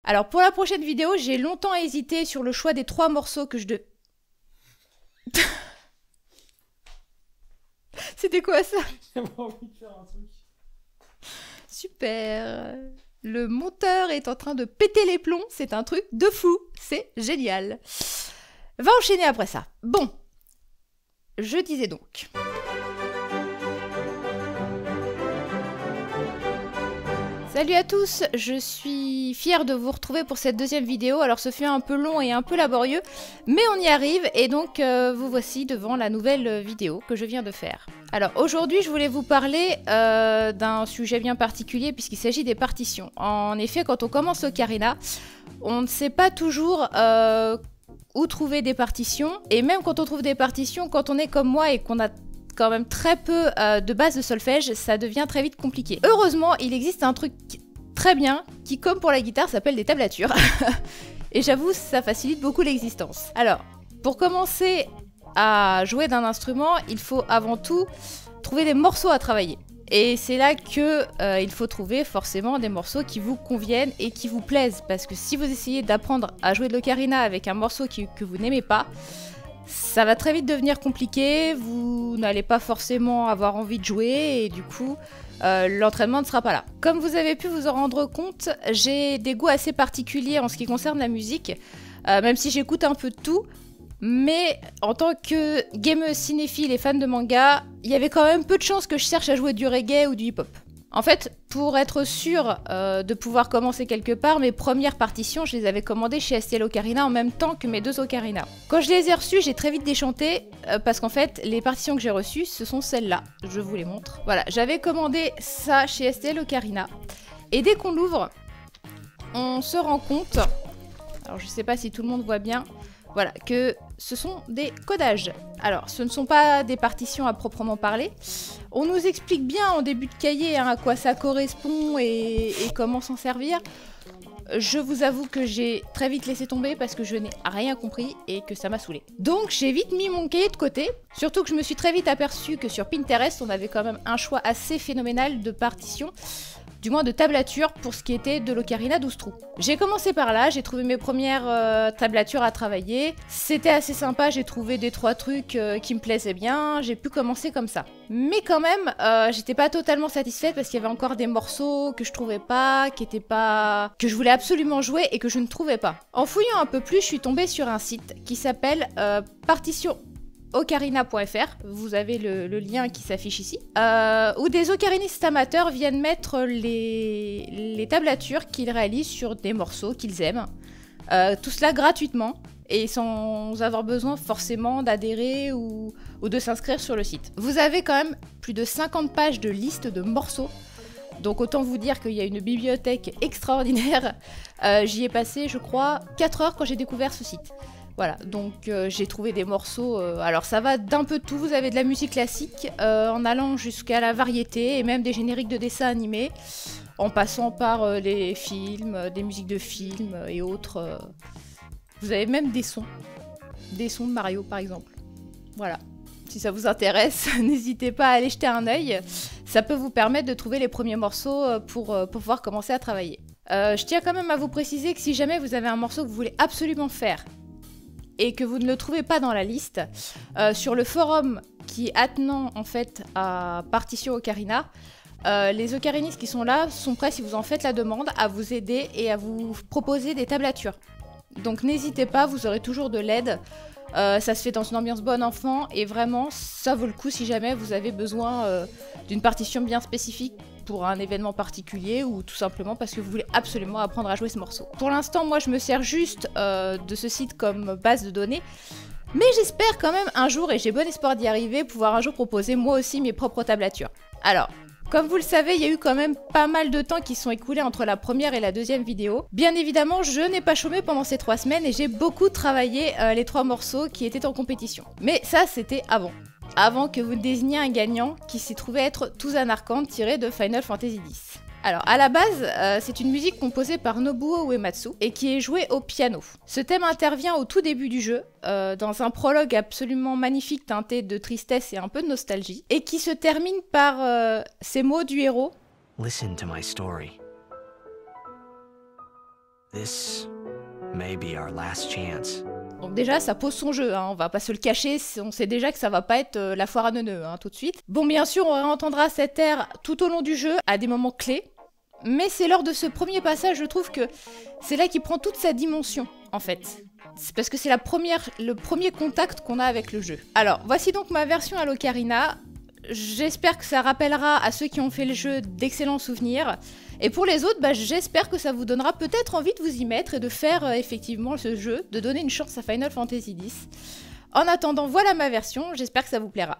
Alors pour la prochaine vidéo, j'ai longtemps hésité sur le choix des 3 morceaux que je devais... C'était quoi ça? J'avais envie de faire un truc. Super. Le monteur est en train de péter les plombs, c'est un truc de fou, c'est génial. Va enchaîner après ça. Bon, je disais donc... Salut à tous, je suis fière de vous retrouver pour cette deuxième vidéo. Alors ce fut un peu long et un peu laborieux, mais on y arrive et donc vous voici devant la nouvelle vidéo que je viens de faire. Alors aujourd'hui je voulais vous parler d'un sujet bien particulier puisqu'il s'agit des partitions. En effet, quand on commence Ocarina, on ne sait pas toujours où trouver des partitions, et même quand on trouve des partitions, quand on est comme moi et qu'on a quand même très peu de base de solfège, ça devient très vite compliqué. Heureusement, il existe un truc très bien qui, comme pour la guitare, s'appelle des tablatures. Et j'avoue, ça facilite beaucoup l'existence. Alors, pour commencer à jouer d'un instrument, il faut avant tout trouver des morceaux à travailler. Et c'est là que il faut trouver forcément des morceaux qui vous conviennent et qui vous plaisent. Parce que si vous essayez d'apprendre à jouer de l'ocarina avec un morceau que vous n'aimez pas, ça va très vite devenir compliqué, vous n'allez pas forcément avoir envie de jouer et du coup, l'entraînement ne sera pas là. Comme vous avez pu vous en rendre compte, j'ai des goûts assez particuliers en ce qui concerne la musique, même si j'écoute un peu de tout, mais en tant que gameuse cinéphile et fan de manga, il y avait quand même peu de chances que je cherche à jouer du reggae ou du hip-hop. En fait, pour être sûr de pouvoir commencer quelque part, mes premières partitions, je les avais commandées chez STL Ocarina en même temps que mes 2 Ocarina. Quand je les ai reçues, j'ai très vite déchanté parce qu'en fait, les partitions que j'ai reçues, ce sont celles-là. Je vous les montre. Voilà, j'avais commandé ça chez STL Ocarina. Et dès qu'on l'ouvre, on se rend compte, alors je sais pas si tout le monde voit bien, voilà, que ce sont des codages. Alors, ce ne sont pas des partitions à proprement parler. On nous explique bien en début de cahier à quoi ça correspond et comment s'en servir. Je vous avoue que j'ai très vite laissé tomber parce que je n'ai rien compris et que ça m'a saoulé. Donc j'ai vite mis mon cahier de côté, surtout que je me suis très vite aperçue que sur Pinterest, on avait quand même un choix assez phénoménal de partitions, du moins de tablatures pour ce qui était de l'Ocarina 12 trous. J'ai commencé par là, j'ai trouvé mes premières tablatures à travailler. C'était assez sympa, j'ai trouvé 2-3 trucs qui me plaisaient bien, j'ai pu commencer comme ça. Mais quand même, j'étais pas totalement satisfaite parce qu'il y avait encore des morceaux que je trouvais pas, que je voulais absolument jouer et que je ne trouvais pas. En fouillant un peu plus, je suis tombée sur un site qui s'appelle partitionocarina.fr, vous avez le lien qui s'affiche ici, où des ocarinistes amateurs viennent mettre les tablatures qu'ils réalisent sur des morceaux qu'ils aiment, tout cela gratuitement et sans avoir besoin forcément d'adhérer ou de s'inscrire sur le site. Vous avez quand même plus de 50 pages de liste de morceaux, donc autant vous dire qu'il y a une bibliothèque extraordinaire. J'y ai passé, je crois, 4 heures quand j'ai découvert ce site. Voilà, donc j'ai trouvé des morceaux, alors ça va d'un peu de tout, vous avez de la musique classique, en allant jusqu'à la variété, et même des génériques de dessins animés, en passant par les films, des musiques de films et autres. Vous avez même des sons de Mario par exemple. Voilà, si ça vous intéresse, n'hésitez pas à aller jeter un œil, ça peut vous permettre de trouver les premiers morceaux pour pouvoir commencer à travailler. Je tiens quand même à vous préciser que si jamais vous avez un morceau que vous voulez absolument faire, et que vous ne le trouvez pas dans la liste, sur le forum qui est attenant en fait à Partition Ocarina, les ocarinistes qui sont là sont prêts, si vous en faites la demande, à vous aider et à vous proposer des tablatures. Donc n'hésitez pas, vous aurez toujours de l'aide. Ça se fait dans une ambiance bonne enfant et vraiment ça vaut le coup si jamais vous avez besoin d'une partition bien spécifique pour un événement particulier ou tout simplement parce que vous voulez absolument apprendre à jouer ce morceau. Pour l'instant, moi je me sers juste de ce site comme base de données, mais j'espère quand même un jour, et j'ai bon espoir d'y arriver, pouvoir un jour proposer moi aussi mes propres tablatures. Alors, comme vous le savez, il y a eu quand même pas mal de temps qui sont écoulés entre la première et la deuxième vidéo. Bien évidemment, je n'ai pas chômé pendant ces 3 semaines et j'ai beaucoup travaillé les 3 morceaux qui étaient en compétition. Mais ça, c'était avant. Avant que vous désigniez un gagnant qui s'est trouvé être Tuzan Arcand tiré de Final Fantasy X. Alors, à la base, c'est une musique composée par Nobuo Uematsu et qui est jouée au piano. Ce thème intervient au tout début du jeu, dans un prologue absolument magnifique teinté de tristesse et un peu de nostalgie, et qui se termine par ces mots du héros. Listen to my story. This may be our last chance. Donc déjà, ça pose son jeu, hein. On va pas se le cacher, on sait déjà que ça va pas être la foire à neuneux, hein, tout de suite. Bon, bien sûr, on réentendra cet air tout au long du jeu, à des moments clés, mais c'est lors de ce premier passage, je trouve que c'est là qu'il prend toute sa dimension, en fait. C'est parce que c'est le premier contact qu'on a avec le jeu. Alors, voici donc ma version à l'ocarina. J'espère que ça rappellera à ceux qui ont fait le jeu d'excellents souvenirs. Et pour les autres, bah, j'espère que ça vous donnera peut-être envie de vous y mettre et de faire effectivement ce jeu, de donner une chance à Final Fantasy X. En attendant, voilà ma version, j'espère que ça vous plaira.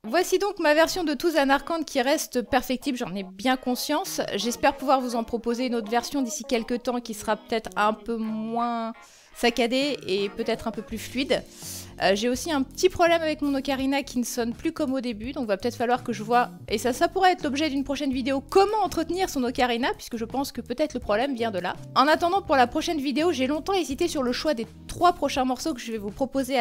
Voici donc ma version de Tooth and Arcand qui reste perfectible, j'en ai bien conscience. J'espère pouvoir vous en proposer une autre version d'ici quelques temps qui sera peut-être un peu moins saccadée et peut-être un peu plus fluide. J'ai aussi un petit problème avec mon ocarina qui ne sonne plus comme au début, donc va peut-être falloir que je vois, et ça pourrait être l'objet d'une prochaine vidéo, comment entretenir son ocarina, puisque je pense que peut-être le problème vient de là. En attendant, pour la prochaine vidéo, j'ai longtemps hésité sur le choix des 3 prochains morceaux que je vais vous proposer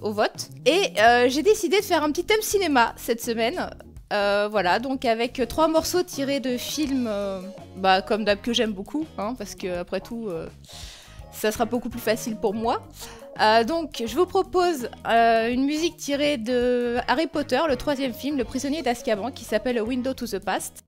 au vote, et j'ai décidé de faire un petit thème cinéma cette semaine. Voilà, donc avec 3 morceaux tirés de films, comme d'hab que j'aime beaucoup, hein, parce que après tout, ça sera beaucoup plus facile pour moi. Donc, je vous propose une musique tirée de Harry Potter, le 3e film, Le Prisonnier d'Azkaban, qui s'appelle A Window to the Past.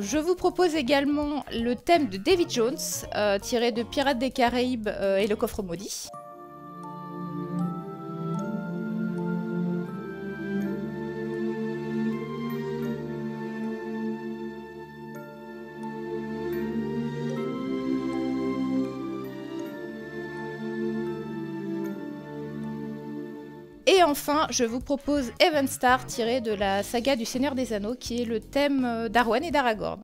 Je vous propose également le thème de Davy Jones, tiré de Pirates des Caraïbes et le Coffre Maudit. Et enfin, je vous propose Evenstar, tiré de la saga du Seigneur des Anneaux, qui est le thème d'Arwen et d'Aragorn.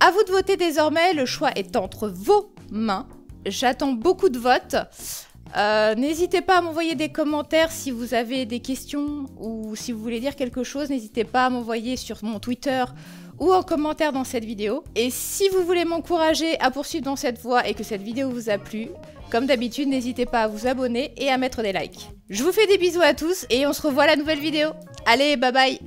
A vous de voter désormais, le choix est entre vos mains. J'attends beaucoup de votes. N'hésitez pas à m'envoyer des commentaires si vous avez des questions ou si vous voulez dire quelque chose. N'hésitez pas à m'envoyer sur mon Twitter ou en commentaire dans cette vidéo. Et si vous voulez m'encourager à poursuivre dans cette voie et que cette vidéo vous a plu, comme d'habitude, n'hésitez pas à vous abonner et à mettre des likes. Je vous fais des bisous à tous et on se revoit à la nouvelle vidéo. Allez, bye bye!